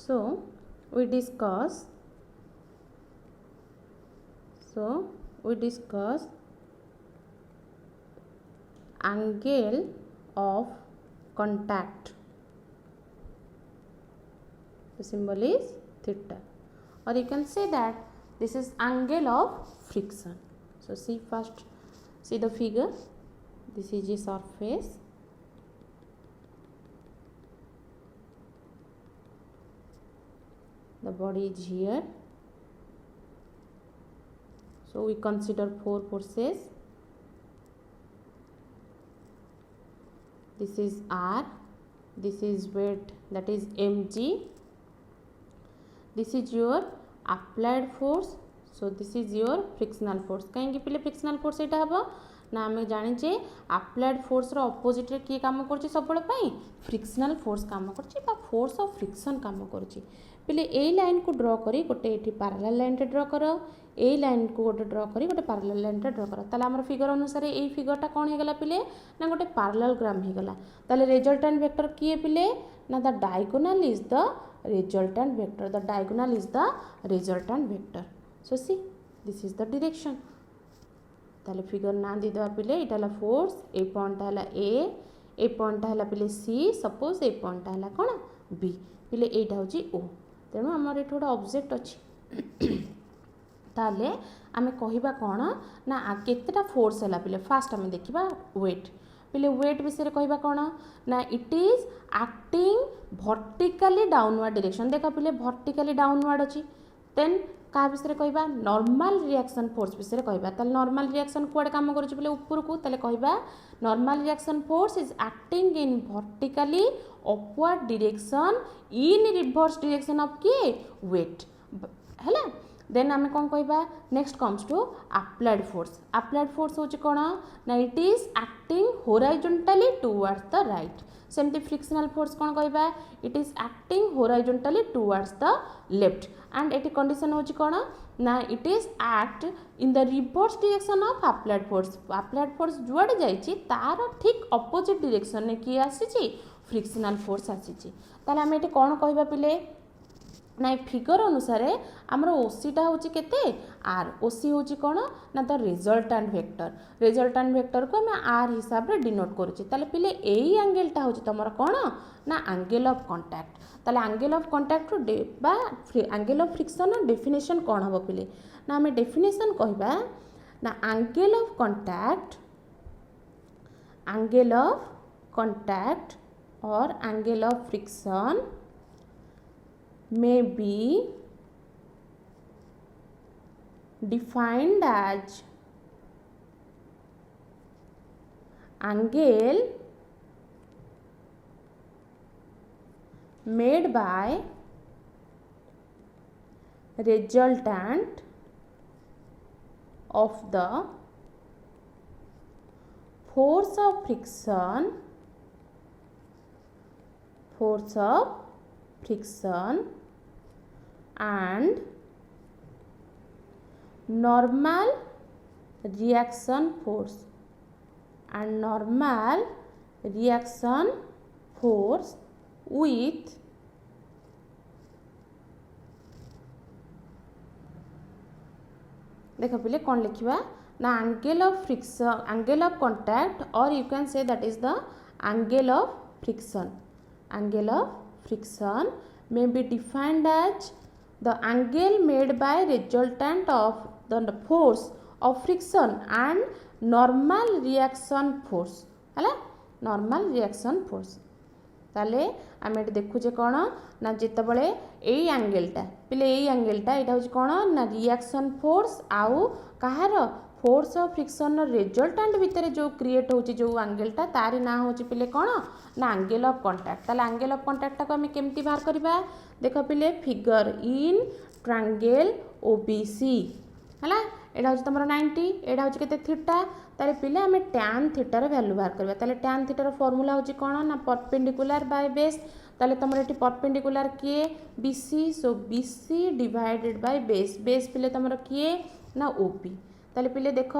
So we discuss angle of contact. The symbol is theta, or you can say that this is angle of friction. So see the figure. This is a surface. The body is here. So we consider 4 forces. This is R, this is weight, that is mg. This is your applied force. So this is your frictional force. कहीं पिले frictional force एटा हबो ना आम जाने applied force रो opposite ray किए काम करछि सबल पई फ्रिक्शनल फोर्स काम करछि बा फोर्स ऑफ फ्रिक्शन काम करछि पिले ए लाइन को ड्रॉ करी गोटे एठी पैरेलल लाइन रे ड्रॉ करो ए लाइन को गोटे ड्रॉ करी गोटे पैरेलल लाइन रे ड्रॉ करो ताले हमर फिगर अनुसार ए फिगरटा कोन हे गला पिले ना गोटे पैरेललोग्राम हे गला ताले रिजल्टेंट वेक्टर किए पिले ना the diagonal is the resultant vector the diagonal is the resultant vector so see this is the direction ताले फिगर ना दी दवा पिले इटा ला फोर्स ए पॉइंट हला ए पॉइंट हला पिले सी सपोज ए पॉइंट हला कोन बी पिले एटा होची ओ तेनु हमर एठ गोटे ऑब्जेक्ट अछि ताले आमे कहिबा कोन ना केतेटा फोर्स हला पिले फास्ट आमे देखिबा वेट पिले वेट विषय कहिबा कोन ना it is acting vertically downward direction देखा पिले वर्टिकली डाउनवर्ड अछि देन का विषय कहबा नॉर्मल रिएक्शन फोर्स विषय कहबा ताले नॉर्मल रिएक्शन कुआडे काम करूची बोले ऊपर को ताले कहबा normal reaction force is acting in vertically upward direction in reverse direction of के वेट हैला देन आमे कोन कहबा next comes to applied force होची कोन ना it is acting horizontally towards the right सेमती फ्रिक्शनल फोर्स कोन कहबा it is acting horizontally towards the left and एटी कंडीशन होची कोन ना it is act in the reverse direction of applied force जुआडे जाईची तार ठीक ऑपोजिट डायरेक्शन ने की आसीची फ्रिक्शनल फोर्स आसीची ताले हम एटी कोन कहबा पिले ना फिगर अनुसार आमर ओसीटा होची केते आर ओसी होची कोन ना द रिजल्टेंट वेक्टर को हम आर हिसाब रे डिनोट करूची ताले पिले एई एंगलटा होची तमर कोन ना एंगल ऑफ कांटेक्ट ताले एंगल ऑफ कांटेक्ट बा एंगल ऑफ फ्रिक्शन डेफिनेशन कोन हबो पिले ना हम डेफिनेशन कहबा ना एंगल ऑफ कांटेक्ट और angle of friction may be defined as angle made by resultant of the force of friction and normal reaction force with देखो पिले कौन लिखिबा ना एंगल ऑफ कांटेक्ट और you can say that is the angle of friction may be defined as the angle made by resultant of the force of friction and normal reaction force ताले आम ये देखुचे कौन ना जिते बड़े यही एंगलटा पिले यही एंगलटा यहाँ हूँ कौन ना रिएक्शन फोर्स आउ कहार फोर्स ऑफ फ्रिक्शन रिजल्टेंट भितर जो क्रिएट होची जो एंगलटा तारी ना होची पिले कौन ना एंगल ऑफ कांटेक्ट ताले एंगल ऑफ कांटेक्ट को आम केमती बाहर करबा देख पिले फिगर इन ट्रायंगल ओबीसी हैला एटा हूँ तुम 90 एटा हूँ केते थीटा ताले पिले आम tan थीटा रो वैल्यू बाहर करबा ताले tan थीटा रो फार्मूला होची कौन ना परपेंडिकुलर बाय बेस ताले तुम ये परपेंडिकुलर किए BC so BC divided by base पिले तुम किए ना ओबी ताले पिले देख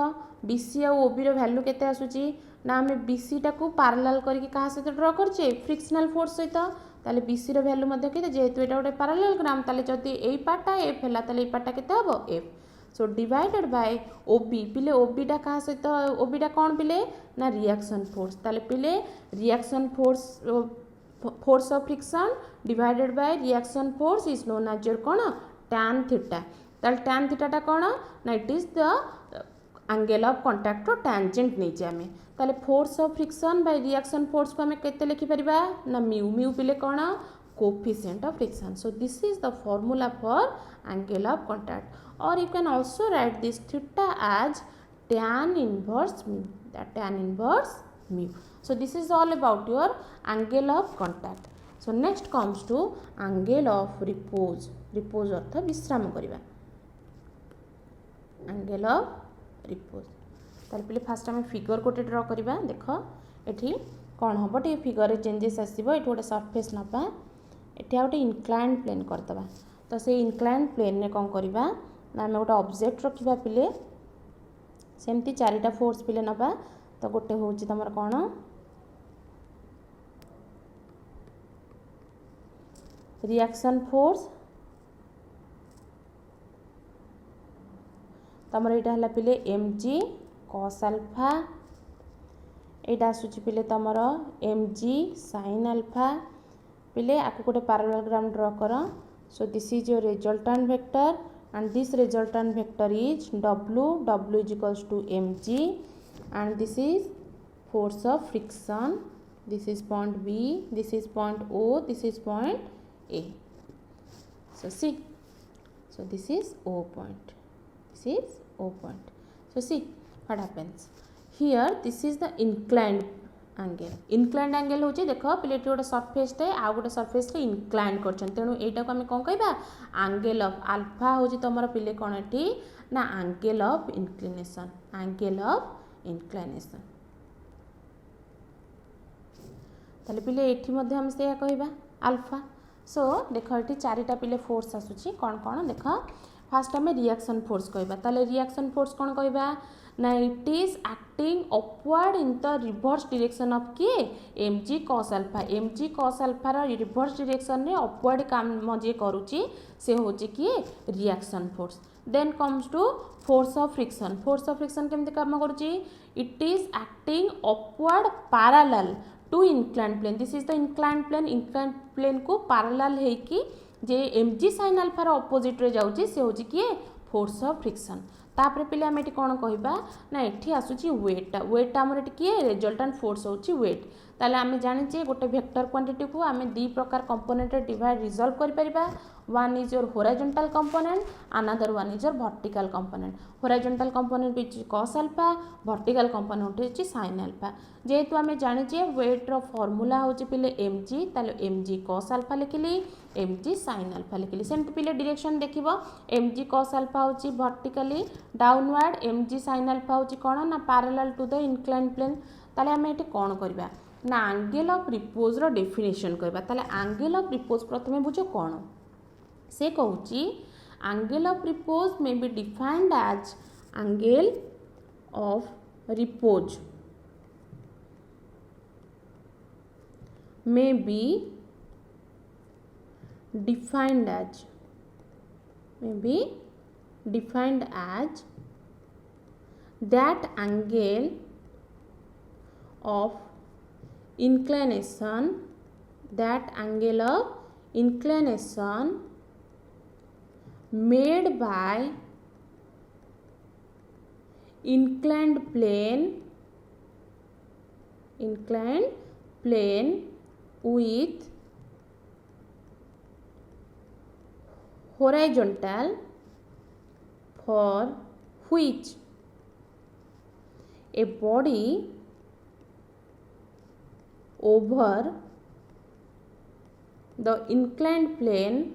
बीसी और ओबी रो वैल्यू केते आसुची ना आम बीसी टाकू पैरेलल करके कहा सहित ड्रॉ करछे फ्रिक्शनल फोर्स सहित ताले BC रो वैल्यू मध्ये केते जेहेतु एटा गोटे पैरेललोग्राम ताले जदि एई पार्टटा F हैला ताले एई पार्टटा केते हबो F so divided by OB पिले OB टा कहा सहित OB टा कोन पिले ना रिएक्शन फोर्स ताले पिले reaction force of friction divided by reaction force is known as your कोन tan थीटा ताले tan थीटा टा कोन ना it is the angle of contact रो टेंजेंट नै जे हमें ताले force of friction by reaction force को हमें केते लिखि परिबा ना म्यू म्यू पिले कोन coefficient of friction so this is the formula for angle of contact or you can also write this theta as tan inverse mu that tan inverse mu so this is all about your angle of contact so next comes to angle of repose repose अर्थ विश्राम करिबा angle of repose ताले पहिले fast हम figure कोटे draw करिबा देखो एठी कोन हबो टे फिगर रे चेंजेस आसीबो एठी गोटे सरफेस नबा एठी गोटे इंक्लाइंड प्लेन करदबा तो से इंक्लाइंड प्लेन ने कोन करिबा ना आम गोटे ऑब्जेक्ट रखा पिले सेमती चारिटा फोर्स पिले नबा तो गोटे हूँ तुम कौन रिएक्शन फोर्स तुम यहाँ पिले mg cos अल्फा यहाँ आसूची पिले तुम mg sin अल्फा पिले आपको गोटे पैरेललोग्राम ड्रा कर सो this is your resultant vector and this resultant vector is w is equals to mg and this is force of friction this is point B this is point O this is point A so see so this is O point this is O point so see what happens here this is the inclined angle होची देखो पिले गोटे surface टे आ गोटे surface रे incline करछन तेनु एटा को हम कोन कहबा एंगल ऑफ अल्फा होची तमरा पिले कोन एठी ना एंगल ऑफ इंक्लिनेशन ताले पिले एठी मध्ये हम से कहबा अल्फा सो देखो एठी चारिटा पिले फोर्स आसुची कोन कोन देखो फास्ट हम रिएक्शन फोर्स कहबा ताले रिएक्शन फोर्स कोन कहबा ना it is acting upward in the reverse direction of किए mg cos alpha reverse direction रे अपवर्ड काम जे करूची से होची किए reaction force then comes to force of friction केमते काम करूची it is acting upward parallel to inclined plane this is the inclined plane को पैरेलल है कि जे mg sin अल्फा रो ऑपोजिट रे जाउची से होची किए फोर्स ऑफ फ्रिक्शन तापर पिले आम ये कौन कहबा ना ये आसूची वेट आमर ये किए रिजल्टेंट फोर्स होची वेट ताले आम जाने गोटे वेक्टर क्वांटिटी को आम दी प्रकार कंपोनेंट डिवाइड रिजल्व कर परिबा one is your horizontal component another one is your vertical component horizontal component is cos alpha vertical component is sin alpha जेहेतु आम जाने वेट रो फॉर्मूला होची पिले mg ताले mg cos अल्फा लिखिली mg sin अल्फा लिखिली सेमती पिले डायरेक्शन देखिबो mg cos अल्फा होची vertically downward mg sin alpha होची कोन ना parallel to the inclined plane ताले आम एठी कोन करबा ना एंगल ऑफ रिपोज रो डेफिनेशन करबा ताले एंगल ऑफ रिपोज प्रथमे बुझो कोन से कहूची angle of repose may be defined as angle of repose may be defined as that angle of inclination made by inclined plane with horizontal for which a body over the inclined plane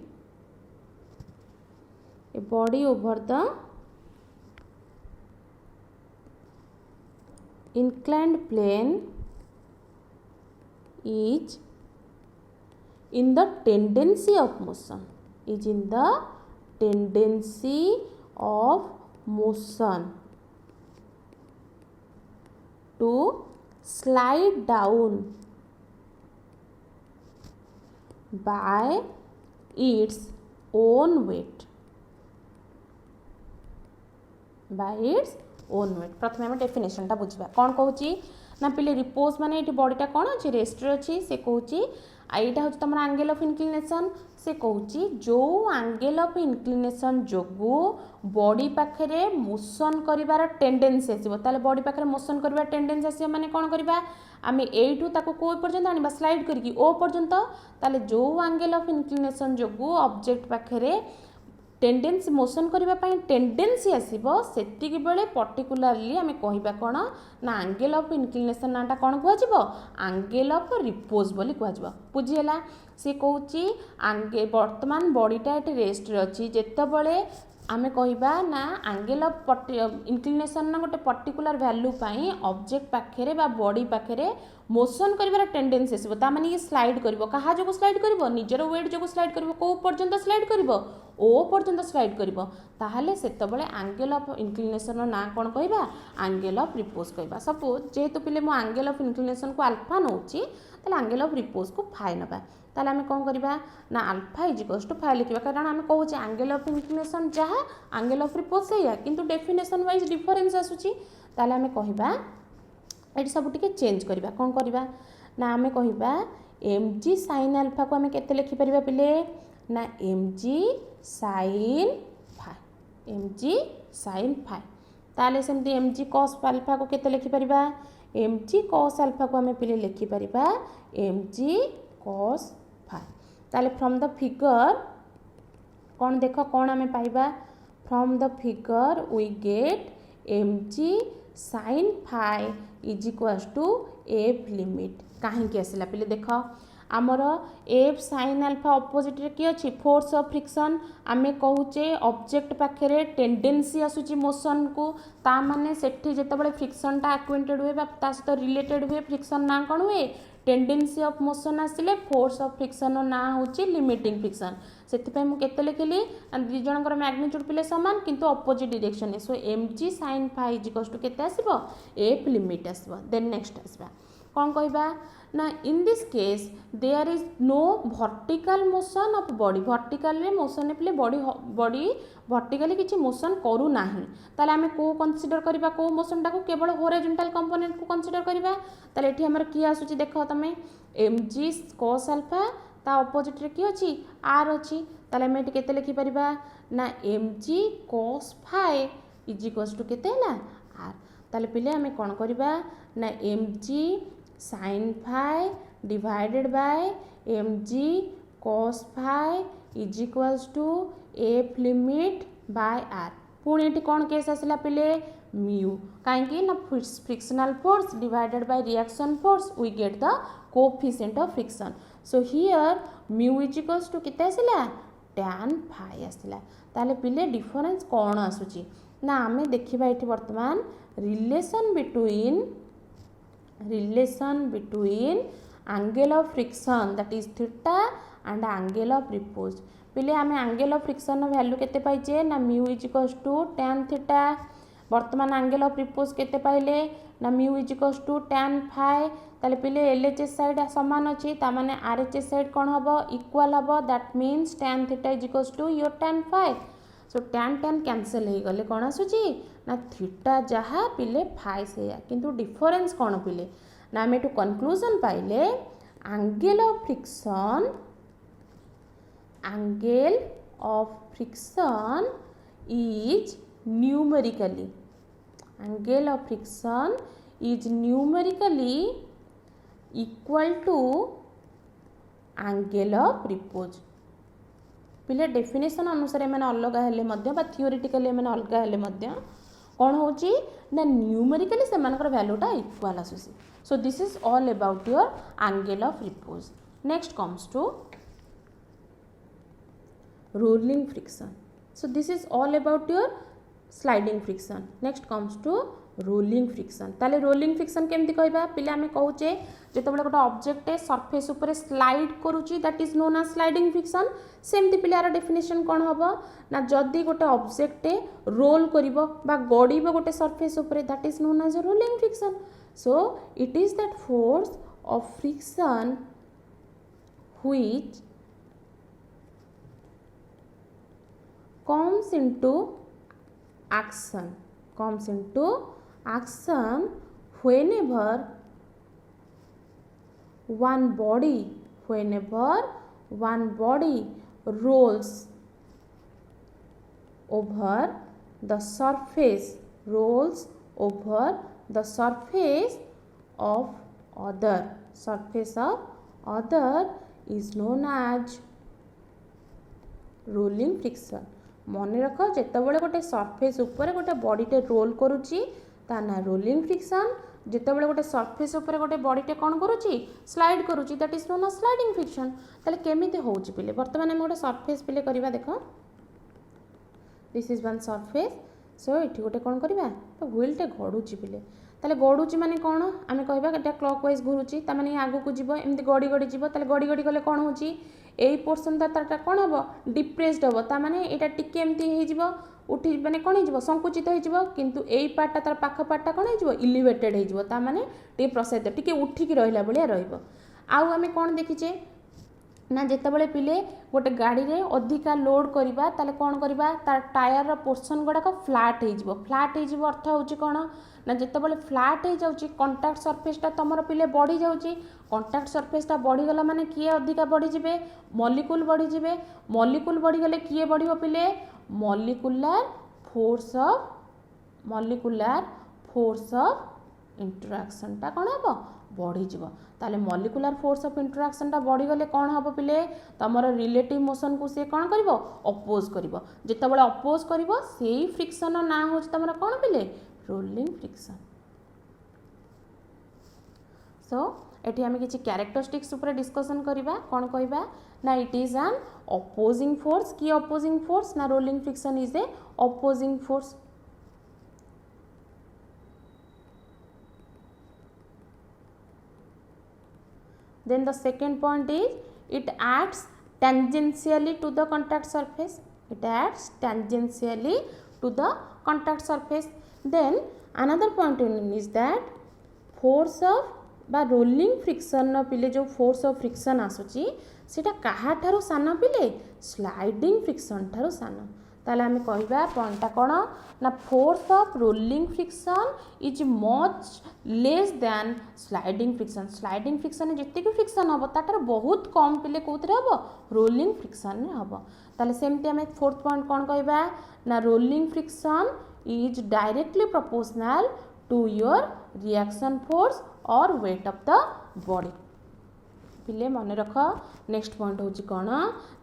is in the tendency of motion to slide down by its own weight, by its own weight। प्रथम आम definition टा बुझा कौन कहूँ ना पिले repose माने ये बॉडीटा कौन अच्छी रेस्ट अच्छी से कहूँ यहाँ हूँ तुम एंगल ऑफ इंक्लिनेशन से कहूँ जो एंगल ऑफ इंक्लिनेशन जोगु बॉडी पाखे मोशन कर टेंडेंसी आसो ताले बॉडी पाखे मोशन कर टेंडेंसी आसो माने कौन करवा आम एठू ताको को पर्यंत आनिबा स्लाइड करके ओ पर्यंत ताले जो एंगल ऑफ इंक्लिनेशन जोगु ऑब्जेक्ट पाखे टेंडेंसी मोशन करने टेंडेंसी आसो सेतिक बेले पर्टिकुलारली आम कहवा कौन ना एंगल ऑफ इंक्लिनेशन नाटा कौन कह एंगल ऑफ रिपोज बोली कह बुझीगला सी कहूँ बर्तमान बॉडीटा ये रेस्ट अच्छी जितेबाला आम कहवा ना एंगल ऑफ इंक्लिनेशन ना गोटे पर्टिकुलर वैल्यू ऑब्जेक्ट पाखे बॉडी पाखे मोशन कर टेंडेंसी आसो ताने ये स्लाइड कर क्या जो स्लाइड कर निजर वेट जो स्लाइड कर कौ पर्यंत स्लाइड कर ओ पर्यंत स्लाइड कर ताहले सेतबेले एंगल ऑफ इंक्लिनेशन ना कौन कहवा एंगल ऑफ रिपोज कहवा सपोज जेहेतु पिले मो एंगल ऑफ इंक्लिनेशन को अल्फा नौची ताले एंगल ऑफ रिपोज को फाइ नबा ताले आम कौन करवा ना alpha is equals to phi लिखा कारण आम कहूँ एंगल ऑफ इंक्लिनेशन जहाँ एंगल ऑफ रिपोज से किंतु डेफिनेशन वाइज डिफरेन्स आसूची ताले आम कहवा ये सब टिके चेंज करवा कौन करवा ना आम कहवा एम जी साइन अल्फा को आम केते लिखिपर पिले ना M G sine phi M G sine phi ताले सेमती एम जी कॉस अल्फा को केते लिखिपर एम जी कॉस अल्फा को आम पिले लिखिपर एम जी कॉस फाइ ताले फ्रॉम द फिगर कौन देख कौन आम पाइबा from the figure we get M G sine phi is equals to F limit कहीं आसला पिले देख आमर F sine alpha opposite ray कि अच्छी फोर्स ऑफ फ्रिक्शन आम कहूचे ऑब्जेक्ट पाखे टेंडेंसी आसूची मोशन को ता माने सेठी जेतेबेले फ्रिक्शन टा एक्वेंटेड हुए ता सहित रिलेटेड हुए फ्रिक्शन ना कौन हुए टेंडेंसी ऑफ मोशन आसिले फोर्स ऑफ फ्रिक्शन ना होची लिमिटिंग फ्रिक्शन से मुझे लिखिली दी जनकर मैग्नीट्यूड पिले सामान किंतु opposite direction so M G sine phi is equals to केते आसीबो एफ लिमिट आसीबो देन नेक्स्ट आसबा कौन कहबा ना in this case there is no vertical motion of body vertical motion पिले बॉडी वर्टिकली किसी मोशन करू नाही ताले आमे को कंसीडर करबा को मोशन टाको केवल हॉरिजॉन्टल कंपोनेंट को कंसीडर करबा ताले एठी हमर की आसुची देखो तमे एम जी cos अल्फा ता ऑपोजिट रे की अछि आर अछि ताले हम एठी केते लिखि परिबा ना M G cos phi is equals to केते हला आर ताले पिले आमे कोन करबा ना M G sin phi divided by M G cos phi is equals to F limit by R पुणी ये कौन केस आसला पिले म्यू कहीं ना frictional force divided by reaction force we get the coefficient of friction so here mu is equals to केते आसला tan फाइ आसला ताले पिले डिफरेंस कौन आसुची ना आमे देखिबा एठी वर्तमान relation between angle of friction that is theta and angle of repose पिले आम एंगल ऑफ फ्रिक्शन वैल्यू केते पाइचे ना mu is equals to tan theta वर्तमान एंगल ऑफ रिपोज केते पाइले ना mu is equals to tan phi ताले पिले एलएचएस साइड समान अछि ता माने आरएचएस साइड कोन हबो इक्वल हबो that means tan theta is equals to your tan phi so tan cancel हो गले कोन आसुची ना थीटा जहा पिले फाइ से किंतु डिफरेंस कोन पिले ना हम एटू कंक्लूजन पाइले angle of friction is numerically angle of friction is numerically equal to angle of repose पिले डेफिनेशन अनुसार मैंने अलग हेले मध्य थियोरिटिकली मैंने अलग हेले मध्य कौन होची ना न्यूमेरिकली से वैल्यूटा इक्वल आसुसी so this is all about your angle of repose next comes to rolling friction so this is all about your sliding friction next comes to rolling friction ताले rolling friction केमती कहबा पिले आमे कहूचे जेतेबेले गोटे ऑब्जेक्ट सरफेस ऊपर slide करूची that is known as sliding friction सेमती पिले आर डेफिनेशन कोन हबो ना जदी गोटे ऑब्जेक्ट रोल करिवो बा गड़ीबो गोटे सरफेस ऊपर that is known as rolling friction so it is that force of friction which comes into action whenever one body rolls over the surface of other is known as rolling friction। मन रख जितेबाला गोटे surface उपर गोटे बॉडीटे role करुच्ची ता ना rolling friction. जितेबाला गोटे surface उपर गोटे बॉडीटे कौन करुच्ची स्लाइड करुच्ची that is known as sliding friction. ताले केमिति होउची पिले वर्तमान हम गोटे सरफेस पिले करबा देख this is one surface so एठी गोटे कौन करबा तो व्हीलटे गडुची पिले ताले गडुची माने कौन आमे कहबा एटा क्लॉकवाइज घुरुची ता माने आगु को जीवो एमती गडी गडी जीवो ताले गडी गडी गले कौन होची एई पोर्शन ताटा कौन हबो डिप्रेस्ड हबो ता माने एटा टिके एमती हे जीवो उठी माने कौन हो संकुचित हो जीवो किंतु एई पार्टटा तार पाख पार्टटा कौन हो जीवो इलिवेटेड हो जीवो ता माने टे प्रसारित टिके उठिकी रहिला बलिया रहिबो। आउ आमे कौन देखिचे ना जितेबाला पिले गोटे गाड़ी रे अधिका लोड करवा ताले कौन करवा तार टायर पोर्शन गुड़ाक फ्लाट हो अर्थ होची कौन ना जितेबाला फ्लाट हो जाउची कंटाक्ट सरफेसटा तुमर पिले बढ़ी जाउची कंटाक्ट सरफेसटा बढ़ीगला माने किए अधिका बढ़ी जिवे मॉलिक्यूल बढ़ी जिवे मॉलिक्यूल बढ़ीगले किए बढ़िबो पिले मॉलिक्यूलर फोर्स ऑफ इंटरैक्शन टा कौन हबो बढ़ी जीवो ताले मॉलिक्यूलर फोर्स ऑफ इंटरैक्शन टा बढ़ी गले कौन हबो पिले तमर रिलेटिव मोशन को से कौन करिवो अपोज करिवो जितेबाला अपोज करिवो सेही फ्रिक्शन ना होची तमर कौन पिले रोलिंग फ्रिक्शन। सो एठी हमें किछि कैरेक्टरिस्टिक्स ऊपर डिस्कशन करिबा कौन कहबा ना it is an opposing force की अपोजिंग फोर्स ना rolling friction is a opposing force. Then the second point is it acts tangentially to the contact surface. Then another point is that force of बा rolling friction पिले जो force of friction आसुची सेटा कहा ठारो सान पिले sliding friction ठारो सान ताले आमे कहबा पॉइंटटा कोन ना force of rolling friction is much less than sliding friction जिते कि फ्रिक्शन हम ताटर बहुत कम पिले कोथरे हम रोलिंग फ्रिक्शन ने हम ताले सेमती आमे फोर्थ पॉइंट कोन कहबा ना rolling friction is directly proportional to your reaction force और वेट ऑफ द बॉडी। पिले मन रख नेक्स्ट पॉइंट होची कौन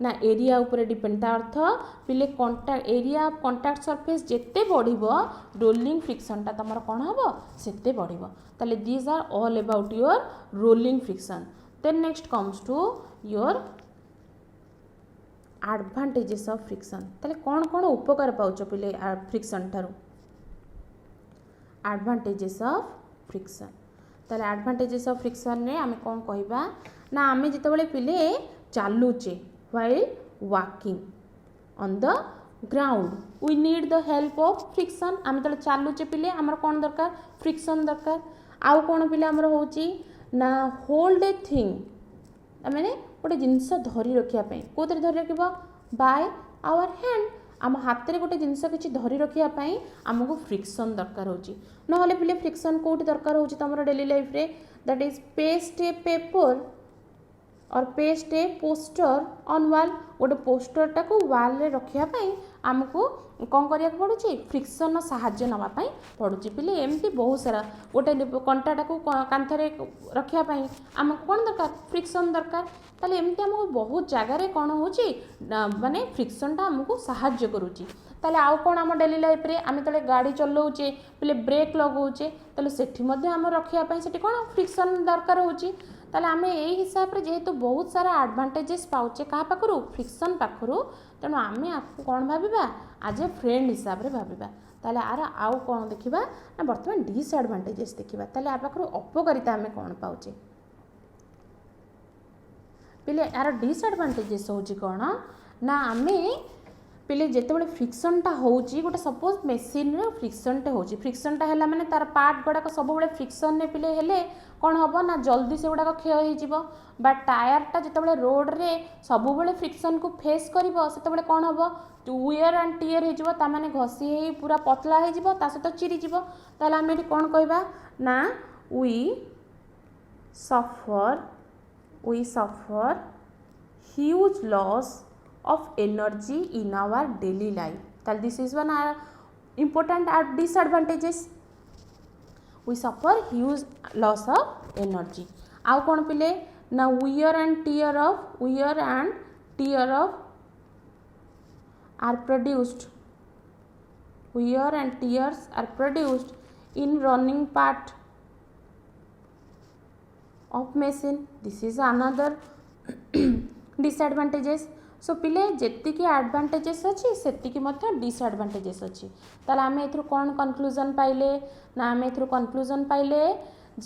ना एरिया ऊपर डिपेंड ता अर्थ पिले contact area of contact surface जेते बढ़िबो रोलिंग फ्रिक्शन ता तमर कौन हबो सेते बढ़िबो ताले these are all about your rolling friction. Then next comes to your advantages of friction ताले कौन कौन उपकार पाउछ पिले फ्रिक्शन थारो एडवांटेजेस ऑफ फ्रिक्शन ताले एडवांटेजेस ऑफ फ्रिक्शन ने आमे कौन कहबा ना आमे जितेबाला पिले चालुचे while walking on the ground we need the help of friction आमे तले चालुचे पिले हमर कौन दरकार फ्रिक्शन दरकार आउ कौन पिले हमर होची ना होल्ड ए थिंग माने गोटे जिनस धरी रखिया पई कोतरे धरी रखिबो बाय आवर हैंड आम हाथ में गोटे जिनस किसी धरी रखिया पई हमको फ्रिक्शन दरकार होची नहले पिले फ्रिक्शन कोठी दरकार होची तमरो डेली लाइफ रे that is paste a paper or paste a poster on wall गोटे पोस्टर टाको वॉल रे रखिया पई हमको कौन करिया पड़ुची फ्रिक्शन साहाय्य नवा पई पड़ुची पिले एमती बहुत सारा गोटे कंटाटाको कांथरे रखिया पई हमको कौन दरकार फ्रिक्शन दरकार ताले एमती हमको बहुत जगह रे कौन होची माने फ्रिक्शन टा हमको साहाय्य करूची ताले आउ कौन आम डेली लाइफ रे आमे तले गाड़ी चलाउचे पिले ब्रेक लगाउचे ताले सेठी मध्ये हम रखिया पई सेठी कौन फ्रिक्शन दरकार होची ताले आमे एई हिसाब रे जेहेतु बहुत सारा एडवांटेजेस पाउचे का पाखरु फ्रिक्शन पाखरु तेणु आमे आपको कौन भाबिबा आज ए फ्रेंड हिसाब रे भाबिबा ताले आर आउ कौन देखिबा ना वर्तमान डिसएडवांटेजेस देखिबा ताले आ पाखरु अपकारिता आमे कौन पाउचे पिले यार डिसएडवांटेजेस होची कौन ना आमे पिले जितेबाला फ्रिक्शनटा होची गोटे सपोज मेसीन रे फ्रिक्शनटे होची फ्रिक्शनटा हैला माने तार पार्ट गुड़ाक सब बेले फ्रिक्शन रे पिले हेले कौन हम ना जल्दी से गुड़ाक क्षय हो बा टायरटा जितेबाला रोड रे सब बेले फ्रिक्शन को फेस करिवो सेतेबाला कौन हम वियर एंड टियर हो ताने घसी हे पूरा पतला हो सहित चिरी जीव ताले आम ये कौन कहबा ना we suffer huge loss of energy in our daily life. That this is one important disadvantages. We suffer huge loss of energy. आउ कौन पिले ना wear and tear of are produced. Wear and tears are produced in running part of machine. This is another disadvantages. सो पिले जेतिकी advantages अच्छी सेतिकी मध्य disadvantages अच्छी ताले आमे एथरु कौन कंक्लूजन पाइले ना आमे एथरु कंक्लूजन पाइले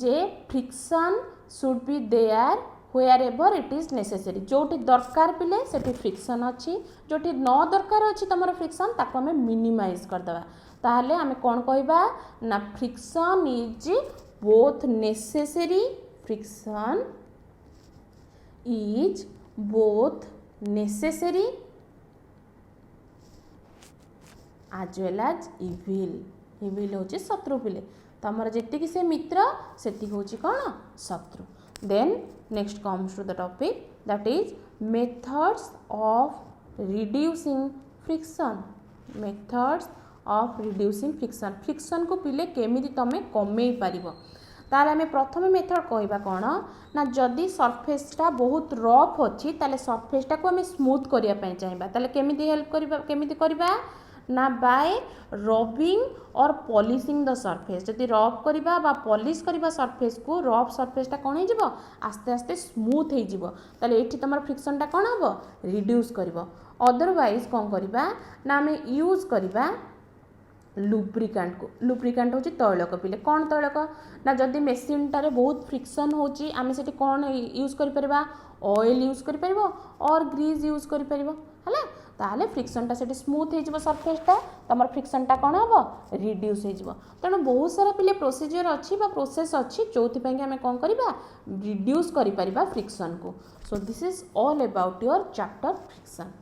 जे friction should be there wherever it is necessary जोटी दरकार पिले सेठी फ्रिक्शन अच्छी जोटी न दरकार अच्छी तमर फ्रिक्शन ताको आमे मिनिमाइज कर दबा ताहले आमे कौन कहबा ना friction is both necessary friction is both necessary as well as evil होची शत्रु पिले तमर जेतिकी से मित्र सेति होची कोन शत्रु then next comes to the topic that is methods of reducing friction friction को पिले केमिति तमे कमेई पारिबो ताले आमे प्रथम मेथड कहबा कोन ना जदि सरफेसटा बहुत रफ अच्छी ताले सरफेसटा को आमे स्मूथ करिया पय चाहिबा ताले केमिति हेल्प करबा केमिति करबा ना बाय रबिंग और पॉलिशिंग द सरफेस जदि रफ करबा बा पॉलिश करबा सरफेस को रफ सरफेसटा कोन हे जिवो आस्ते आस्ते स्मूथ हे जिवो ताले एठी तमर फ्रिक्शनटा कोन हबो रिड्यूस करबो अदरवाइज कोन करबा ना आमे यूज करबा लुब्रिकांट को लुब्रिकांट होची तैलक पिले कौन तैलक ना जदि मेसीन टारे बहुत फ्रिक्शन होची आमे सेठी कौन यूज करि परबा ऑयल यूज करि परबो और ग्रीज यूज करि परबो हला ताले फ्रिक्शनटा सेठी स्मूथ हे जिवो सरफेसटा तमर फ्रिक्शनटा कोन हबो रिड्यूस हे जिवो तनो बहुत सारा पिले प्रोसीजर अछि बा प्रोसेस अछि जोथि पय आमे कोन करबा रिड्यूस करि परबा फ्रिक्शन को सो this is all about your chapter friction.